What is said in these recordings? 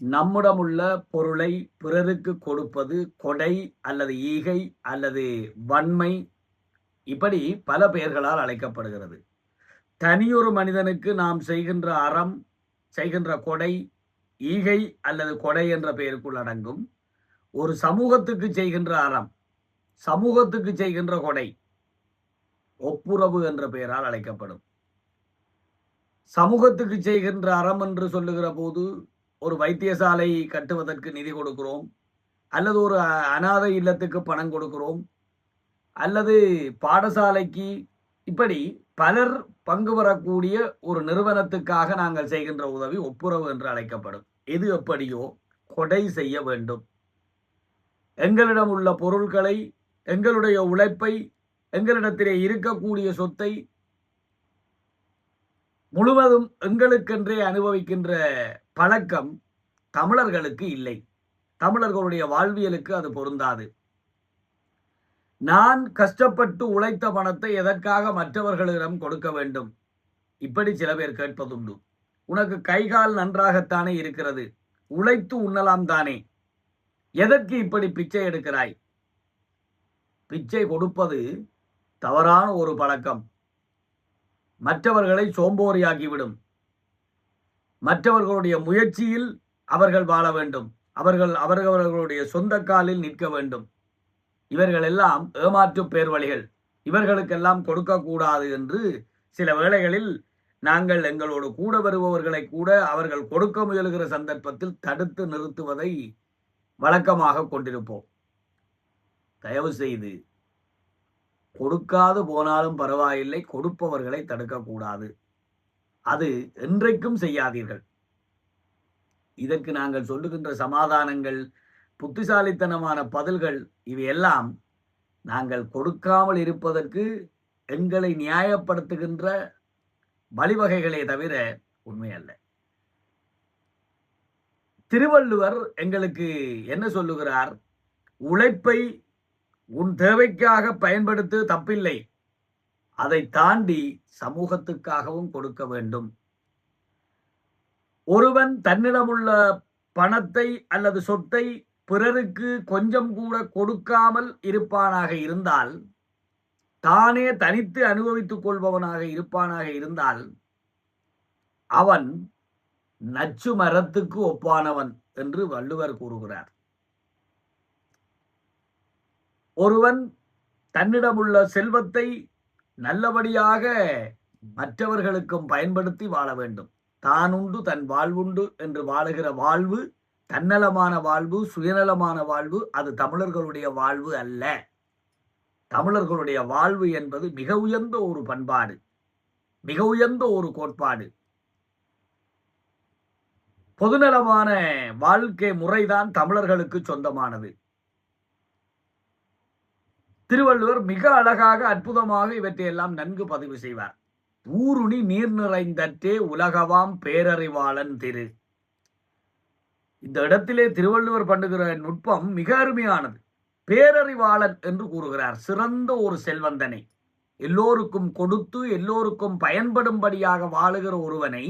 நம்மிடமுள்ள பொருளை பிறருக்கு கொடுப்பது கொடை அல்லது ஈகை அல்லது வன்மை, இப்படி பல பெயர்களால் அழைக்கப்படுகிறது. தனியொரு மனிதனுக்கு நாம் செய்கின்ற அறம், செய்கின்ற கொடை, ஈகை அல்லது கொடை என்ற பெயருக்குள் அடங்கும். ஒரு சமூகத்துக்கு செய்கின்ற அறம், சமூகத்துக்கு செய்கின்ற கொடை ஒப்புரவு என்ற பெயரால் அழைக்கப்படும். சமூகத்துக்கு செய்கின்ற அறம் என்று சொல்லுகிற போது ஒரு வைத்தியசாலை கட்டுவதற்கு நிதி கொடுக்கிறோம், அல்லது ஒரு அனாதை இல்லத்துக்கு பணம் கொடுக்கிறோம், அல்லது பாடசாலைக்கு, இப்படி பலர் பங்கு பெறக்கூடிய ஒரு நிறுவனத்துக்காக நாங்கள் செய்கின்ற உதவி ஒப்புரவு என்று அழைக்கப்படும். எது எப்படியோ கொடை செய்ய வேண்டும். எங்களிடம் உள்ள பொருட்களை, எங்களுடைய உழைப்பை, எங்களிடத்திலே இருக்கக்கூடிய சொத்தை முழுவதும் எங்களுக்கென்றே அனுபவிக்கின்ற பழக்கம் தமிழர்களுக்கு இல்லை. தமிழர்களுடைய வாழ்வியலுக்கு அது பொருந்தாது. நான் கஷ்டப்பட்டு உழைத்த பணத்தை எதற்காக மற்றவர்களிடம் கொடுக்க வேண்டும்? இப்படி சில பேர் கேட்பதுண்டு. உனக்கு கைகால் நன்றாகத்தானே இருக்கிறது, உழைத்து உண்ணலாம் தானே, எதற்கு இப்படி பிச்சை எடுக்கிறாய்? பிச்சை கொடுப்பது தவறான ஒரு பழக்கம். மற்றவர்களை சோம்போறியாக்கிவிடும். மற்றவர்களுடைய முயற்சியில் அவர்கள் வாழ வேண்டும், அவர்களுடைய சொந்த காலில் நிற்க வேண்டும். இவர்கள் எல்லாம் ஏமாற்று பேர்வழிகள், இவர்களுக்கெல்லாம் கொடுக்கக்கூடாது என்று சில வேளைகளில் நாங்கள் எங்களோடு கூட வருபவர்களை கூட அவர்கள் கொடுக்க முயலுகிற சந்தர்ப்பத்தில் தடுத்து நிறுத்துவதை வழக்கமாக கொண்டிருப்போம். தயவு செய்து கொடுக்காது போனாலும் பரவாயில்லை, கொடுப்பவர்களை தடுக்கக்கூடாது. அது என்றைக்கும் செய்யாதீர்கள். இதற்கு நாங்கள் சொல்லுகின்ற சமாதானங்கள், புத்திசாலித்தனமான பதில்கள், இவையெல்லாம் நாங்கள் கொடுக்காமல் இருப்பதற்கு எங்களை நியாயப்படுத்துகின்ற வழிவகைகளே தவிர உண்மை அல்ல. திருவள்ளுவர் எங்களுக்கு என்ன சொல்லுகிறார்? உழைப்பை உன் தேவைக்காக பயன்படுத்து, தப்பில்லை. அதை தாண்டி சமூகத்துக்காகவும் கொடுக்க வேண்டும். ஒருவன் தன்னிடமுள்ள பணத்தை அல்லது சொத்தை பிறருக்கு கொஞ்சம் கூட கொடுக்காமல் இருப்பானாக இருந்தால், தானே தனித்து அனுபவித்துக் கொள்பவனாக இருப்பானாக இருந்தால், அவன் நச்சு மரத்துக்கு ஒப்பானவன் என்று வள்ளுவர் கூறுகிறார். ஒருவன் தன்னிடமுள்ள செல்வத்தை நல்லபடியாக மற்றவர்களுக்கும் பயன்படுத்தி வாழ வேண்டும். தான் உண்டு தன் வாழ்வுண்டு என்று வாழுகிற வாழ்வு தன்னலமான வாழ்வு, சுயநலமான வாழ்வு. அது தமிழர்களுடைய வாழ்வு அல்ல. தமிழர்களுடைய வாழ்வு என்பது மிக உயர்ந்த ஒரு பண்பாடு, மிக உயர்ந்த ஒரு கோட்பாடு. பொதுநலமான வாழ்க்கை முறைதான் தமிழர்களுக்கு சொந்தமானது. திருவள்ளுவர் மிக அழகாக, அற்புதமாக இவற்றையெல்லாம் நன்கு பதிவு செய்வார். ஊருணி நீர் நிறைந்தற்றே உலகவாம் பேரறிவாளன் திரு. இந்த இடத்திலே திருவள்ளுவர் பண்ணுகிற நுட்பம் மிக அருமையானது. பேரறிவாளன் என்று கூறுகிறார். சிறந்த ஒரு செல்வந்தனை, எல்லோருக்கும் கொடுத்து எல்லோருக்கும் பயன்படும்படியாக வாழுகிற ஒருவனை,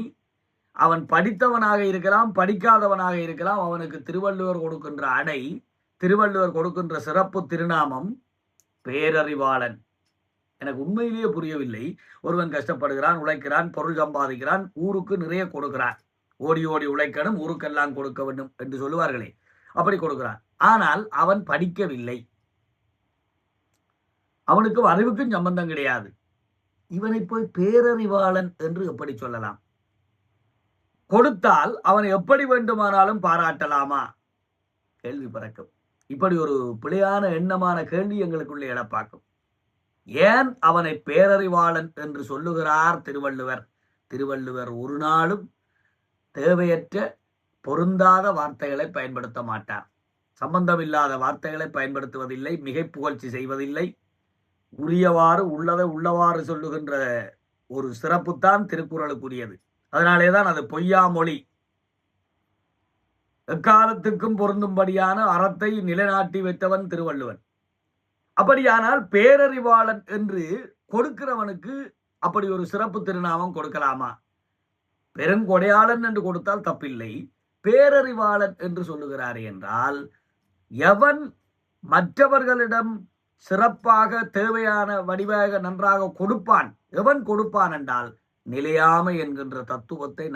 அவன் படித்தவனாக இருக்கலாம், படிக்காதவனாக இருக்கலாம், அவனுக்கு திருவள்ளுவர் கொடுக்கின்ற அடை, திருவள்ளுவர் கொடுக்கின்ற சிறப்பு திருநாமம் பேரறிவாளன். எனக்கு உண்மையிலேயே புரியவில்லை. ஒருவன் கஷ்டப்படுகிறான், உழைக்கிறான், பொருள் சம்பாதிக்கிறான், ஊருக்கு நிறைய கொடுக்கிறான். ஓடி ஓடி உழைக்கணும், ஊருக்கெல்லாம் கொடுக்க வேண்டும் என்று சொல்லுவார்களே, அப்படி கொடுக்கிறான். ஆனால் அவன் படிக்கவில்லை, அவனுக்கு அறிவுக்கும் சம்பந்தம் கிடையாது. இவனை போய் பேரறிவாளன் என்று எப்படி சொல்லலாம்? கொடுத்தால் அவனை எப்படி வேண்டுமானாலும் பாராட்டலாமா? கேள்வி பிறக்கும். இப்படி ஒரு பிழையான எண்ணமான கேள்வி எங்களுக்குள்ளே எழப்பாக்கும். ஏன் அவனை பேரறிவாளன் என்று சொல்லுகிறார் திருவள்ளுவர்? திருவள்ளுவர் ஒரு நாளும் தேவையற்ற பொருந்தாத வார்த்தைகளை பயன்படுத்த மாட்டார். சம்பந்தமில்லாத வார்த்தைகளை பயன்படுத்துவதில்லை, மிகை புகழ்ச்சி செய்வதில்லை. உரியவாறு உள்ளதை உள்ளவாறு சொல்லுகின்ற ஒரு சிறப்புத்தான் திருக்குறளுக்குரியது. அதனாலேதான் அது பொய்யா மொழி. எக்காலத்துக்கும் பொருந்தும்படியான அறத்தை நிலைநாட்டி வைத்தவன் திருவள்ளுவன். அப்படியானால் பேரறிவாளன் என்று கொடுக்கிறவனுக்கு அப்படி ஒரு சிறப்பு திருநாமம் கொடுக்கலாமா? பெருங்கொடையாளன் என்று கொடுத்தால் தப்பில்லை. பேரறிவாளன் என்று சொல்லுகிறார் என்றால், எவன் மற்றவர்களிடம் சிறப்பாக தேவையான வடிவாக நன்றாக கொடுப்பான், எவன் கொடுப்பான் என்றால் நிலையாமை என்கின்ற தத்துவத்தை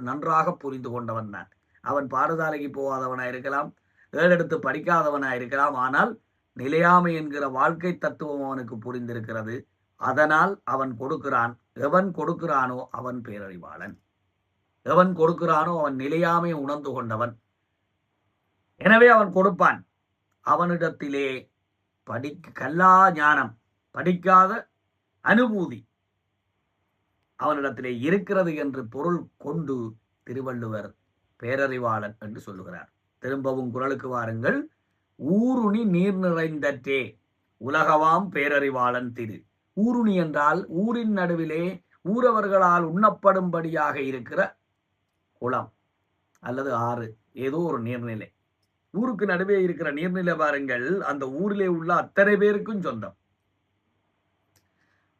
நன்றாக புரிந்து கொண்டவன் தான். அவன் பாடசாலைக்கு போகாதவனாய் இருக்கலாம், ஏறெடுத்து படிக்காதவனாய் இருக்கலாம், ஆனால் நிலையாமை என்கிற வாழ்க்கை தத்துவம் அவனுக்கு புரிந்திருக்கிறது. அதனால் அவன் கொடுக்கிறான். எவன் கொடுக்கிறானோ அவன் பேரறிவாளன். எவன் கொடுக்கிறானோ அவன் நிலையாமை உணர்ந்து கொண்டவன். எனவே அவன் கொடுப்பான். அவனிடத்திலே கல்லா ஞானம், படிக்காத அனுபூதி அவனிடத்திலே இருக்கிறது என்று பொருள் கொண்டு திருவள்ளுவர் பேரறிவாளன் என்று சொல்லுகிறார். திரும்பவும் குறளுக்கு வாருங்கள். ஊருணி நீர் நிறைந்தற்றே உலகவாம் பேரறிவாளன் திரு. ஊருணி என்றால் ஊரின் நடுவிலே ஊரவர்களால் உண்ணப்படும்படியாக இருக்கிற குளம் அல்லது ஆறு, ஏதோ ஒரு நீர்நிலை. ஊருக்கு நடுவே இருக்கிற நீர்நிலை பாருங்கள், அந்த ஊரிலே உள்ள அத்தனை பேருக்கும் சொந்தம்.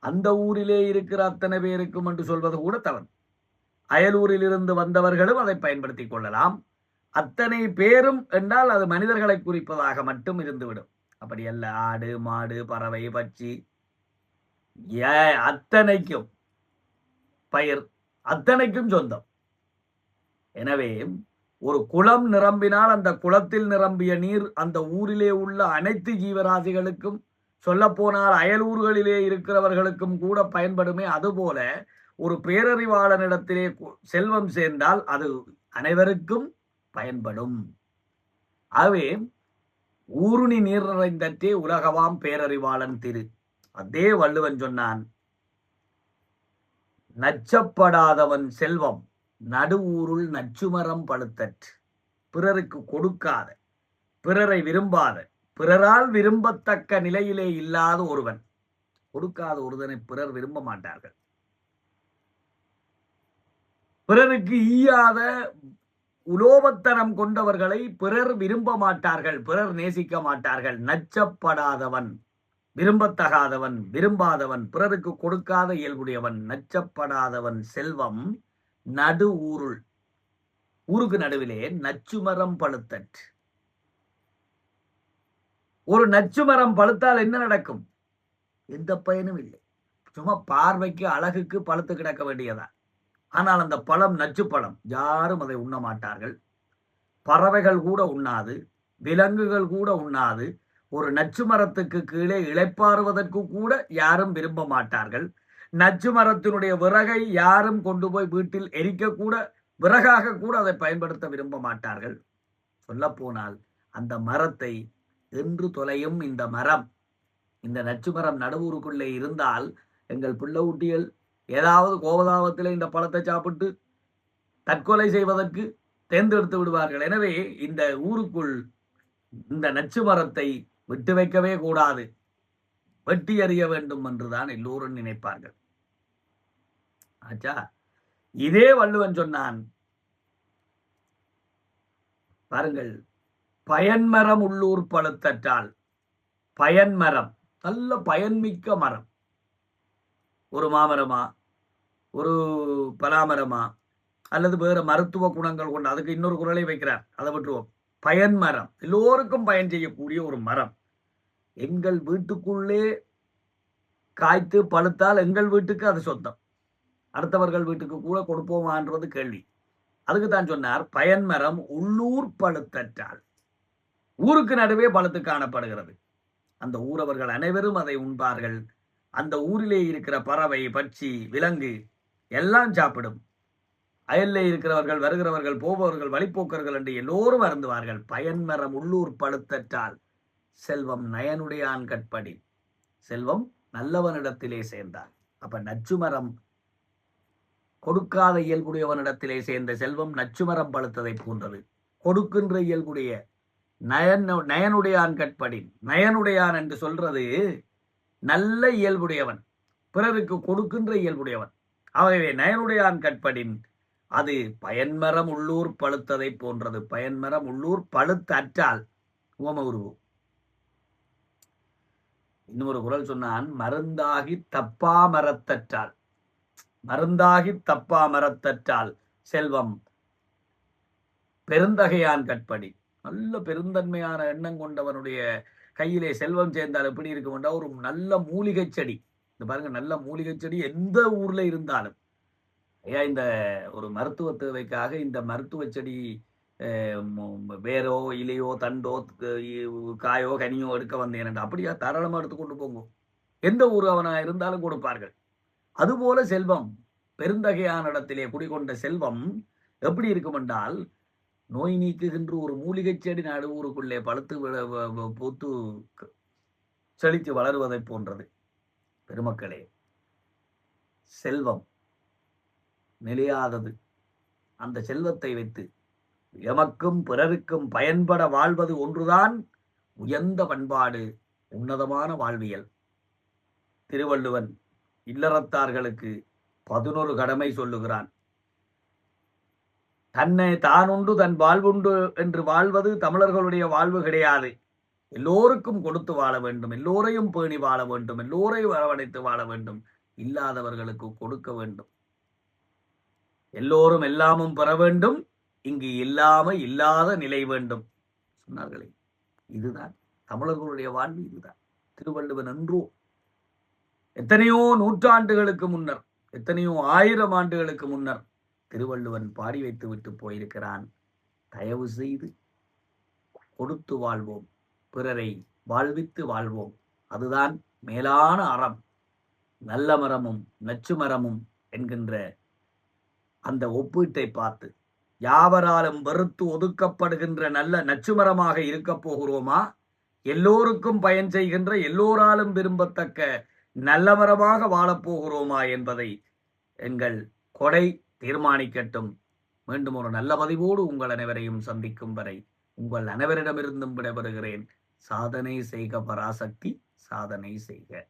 அந்த ஊரிலே இருக்கிற அத்தனை பேருக்கும் என்று சொல்வது கூட தவறு. அயலூரில் இருந்து வந்தவர்களும் அதை பயன்படுத்திக் கொள்ளலாம். அத்தனை பேரும் என்றால் அது மனிதர்களை குறிப்பதாக மட்டும் இருந்துவிடும். அப்படி அல்ல. ஆடு, மாடு, பறவை, பட்சி, அத்தனைக்கும் பயிர், அத்தனைக்கும் சொந்தம். எனவே ஒரு குளம் நிரம்பினால் அந்த குளத்தில் நிரம்பிய நீர் அந்த ஊரிலே உள்ள அனைத்து ஜீவராசிகளுக்கும், சொல்ல போனால் அயலூர்களிலே இருக்கிறவர்களுக்கும் கூட பயன்படுமே. அதுபோல ஒரு பேரறிவாளனிடத்திலே செல்வம் சேர்ந்தால் அது அனைவருக்கும் பயன்படும். ஆகவே ஊருணி நீர் நிறைந்தற்றே உலகவாம் பேரறிவாளன் திரு. அதே வள்ளுவன் சொன்னான், நச்சப்படாதவன் செல்வம் நடுவூருள் நச்சுமரம் பழுத்தற்று. பிறருக்கு கொடுக்காத, பிறரை விரும்பாத, பிறரால் விரும்பத்தக்க நிலையிலே இல்லாத ஒருவன், கொடுக்காத ஒருவனை பிறர் விரும்ப மாட்டார்கள். பிறருக்கு ஈயாத உலோபத்தனம் கொண்டவர்களை பிறர் விரும்ப மாட்டார்கள், பிறர் நேசிக்க மாட்டார்கள். நச்சப்படாதவன், விரும்பத்தகாதவன், விரும்பாதவன், பிறருக்கு கொடுக்காத இயல்புடையவன், நச்சப்படாதவன் செல்வம் நடு ஊருள், ஊருக்கு நடுவிலே நச்சுமரம் பழுத்தற்று. ஒரு நச்சுமரம் பழுத்தால் என்ன நடக்கும்? எந்த பயனும் இல்லை. சும்மா பார்வைக்கு அழகுக்கு பழுத்து கிடக்க வேண்டியதா. ஆனால் அந்த பழம் நச்சு பழம், யாரும் அதை உண்ண மாட்டார்கள். பறவைகள் கூட உண்ணாது, விலங்குகள் கூட உண்ணாது. ஒரு நச்சு மரத்துக்கு கீழே இளைப்பாறுவதற்கு கூட யாரும் விரும்ப மாட்டார்கள். நச்சு மரத்தினுடைய விறகை யாரும் கொண்டு போய் வீட்டில் எரிக்க கூட, விறகாக கூட அதை பயன்படுத்த விரும்ப மாட்டார்கள். சொல்ல போனால் அந்த மரத்தை என்று தொலையும் இந்த மரம், இந்த நச்சு மரம் நடுவூருக்குள்ளே இருந்தால் எங்கள் பிள்ளை ஊட்டிகள் ஏதாவது கோபதாபத்தில் இந்த பழத்தை சாப்பிட்டு தற்கொலை செய்வதற்கு தேர்ந்தெடுத்து விடுவார்கள். எனவே இந்த ஊருக்குள் இந்த நச்சு மரத்தை விட்டு வைக்கவே கூடாது, வெட்டி அறிய வேண்டும் என்றுதான் எல்லோரும் நினைப்பார்கள். ஆச்சா, இதே வள்ளுவன் சொன்னான் பாருங்கள், பயன்மரம் உள்ளூர் பழுத்தற்றால். பயன்மரம், நல்ல பயன்மிக்க மரம், ஒரு மாமரமா, ஒரு பலாமரமா, அல்லது வேற மருத்துவ குணங்கள் கொண்ட, அதுக்கு இன்னொரு குரலை வைக்கிறார், அதை விட்டுருவோம். பயன்மரம், எல்லோருக்கும் பயன் செய்யக்கூடிய ஒரு மரம். எங்கள் வீட்டுக்குள்ளே காய்த்து பழுத்தால் எங்கள் வீட்டுக்கு அது சொந்தம், அடுத்தவர்கள் வீட்டுக்கு கூட கொடுப்போமான்றது கேள்வி. அதுக்கு தான் சொன்னார், பயன்மரம் உள்ளூர் பழுத்தற்றால். ஊருக்கு நடுவே பழுத்து காணப்படுகிறது. அந்த ஊரவர்கள் அனைவரும் அதை உண்பார்கள். அந்த ஊரிலே இருக்கிற பறவை, பட்சி, விலங்கு எல்லாம் சாப்பிடும். அயல்லே இருக்கிறவர்கள், வருகிறவர்கள், போபவர்கள், வழிப்போக்கர்கள் என்று எல்லோரும் அருந்துவார்கள். பயன்மரம் உள்ளூர் பழுத்தற்றால் செல்வம் நயனுடையான் கட்படி. செல்வம் நல்லவனிடத்திலே சேர்ந்தார். அப்ப நச்சுமரம், கொடுக்காத இயல்புடையவனிடத்திலே சேர்ந்த செல்வம் நச்சுமரம் பழுத்ததை போன்றது. கொடுக்கின்ற இயல்புடைய நயனுடையான் கட்படி. நயனுடையான் என்று சொல்றது நல்ல இயல்புடையவன், பிறருக்கு கொடுக்கின்ற இயல்புடையவன். ஆகவே நயனுடையான் கட்படின் அது பயன்மரம் உள்ளூர் பழுத்ததை போன்றது. பயன்மரம் உள்ளூர் பழுத்தற்றால் உவம உருவு. இன்னொரு குரல் சொன்னான், மருந்தாகி தப்பா மரத்தற்றால். மருந்தாகி தப்பா மரத்தற்றால் செல்வம் பெருந்தகையான் கற்படி. நல்ல பெருந்தன்மையான எண்ணம் கொண்டவனுடைய கையிலே செல்வம் சேர்ந்தால் எப்படி இருக்கும் என்றால், ஒரு நல்ல மூலிகை செடி. இந்த பாருங்க, நல்ல மூலிகை செடி எந்த ஊர்ல இருந்தாலும், ஐயா இந்த ஒரு மருத்துவ தேவைக்காக இந்த மருத்துவ செடி வேரோ இலையோ தண்டோ காயோ கனியோ எடுக்க வந்தேன், அப்படியா தாராளமா எடுத்துக்கொண்டு போங்க. எந்த ஊர் அவனா இருந்தாலும் கொடுப்பார்கள். அதுபோல செல்வம், பெருந்தகையான இடத்திலே குடிகொண்ட செல்வம் எப்படி இருக்கும் என்றால், நோய் நீக்குகின்ற ஒரு மூலிகை செடி நடு ஊருக்குள்ளே பழுத்து பூத்து செழித்து வளருவதை போன்றது. பெருமக்களே, செல்வம் நிலையாதது. அந்த செல்வத்தை வைத்து எமக்கும் பிறருக்கும் பயன்பட வாழ்வது ஒன்றுதான் உயர்ந்த பண்பாடு, உன்னதமான வாழ்வியல். திருவள்ளுவன் இல்லறத்தார்களுக்கு 11 கடமை சொல்லுகிறான். தன்னை தானுண்டு தன் வாழ்வுண்டு என்று வாழ்வது தமிழர்களுடைய வாழ்வு கிடையாது. எல்லோருக்கும் கொடுத்து வாழ வேண்டும், எல்லோரையும் பேணி வாழ வேண்டும், எல்லோரையும் அரவணைத்து வாழ வேண்டும், இல்லாதவர்களுக்கு கொடுக்க வேண்டும். எல்லோரும் எல்லாமும் பெற வேண்டும், இங்கு இல்லாத நிலை வேண்டும் சொன்னார்களே. இதுதான் தமிழர்களுடைய வாழ்வு. இதுதான் திருவள்ளுவன் என்றோ எத்தனையோ நூற்றாண்டுகளுக்கு முன்னர், எத்தனையோ 1000 ஆண்டுகளுக்கு முன்னர் திருவள்ளுவன் பாடி வைத்து விட்டு போயிருக்கிறான். தயவு செய்து கொடுத்து வாழ்வோம், பிறரை வாழ்வித்து வாழ்வோம். அதுதான் மேலான அறம். நல்ல மரமும் நச்சு மரமும் என்கின்ற அந்த ஒப்பீட்டை பார்த்து, யாவராலும் வெறுத்து ஒதுக்கப்படுகின்ற நல்ல நச்சுமரமாக இருக்க போகிறோமா, எல்லோருக்கும் பயன் செய்கின்ற எல்லோராலும் விரும்பத்தக்க நல்ல மரமாக வாழப்போகிறோமா என்பதை எங்கள் கொடை தீர்மானிக்கட்டும். மீண்டும் ஒரு நல்ல பதிவோடு உங்கள் அனைவரையும் சந்திக்கும் வரை உங்கள் அனைவரிடமிருந்தும் விடைபெறுகிறேன். சாதனை செய்க பராசக்தி, சாதனை செய்க.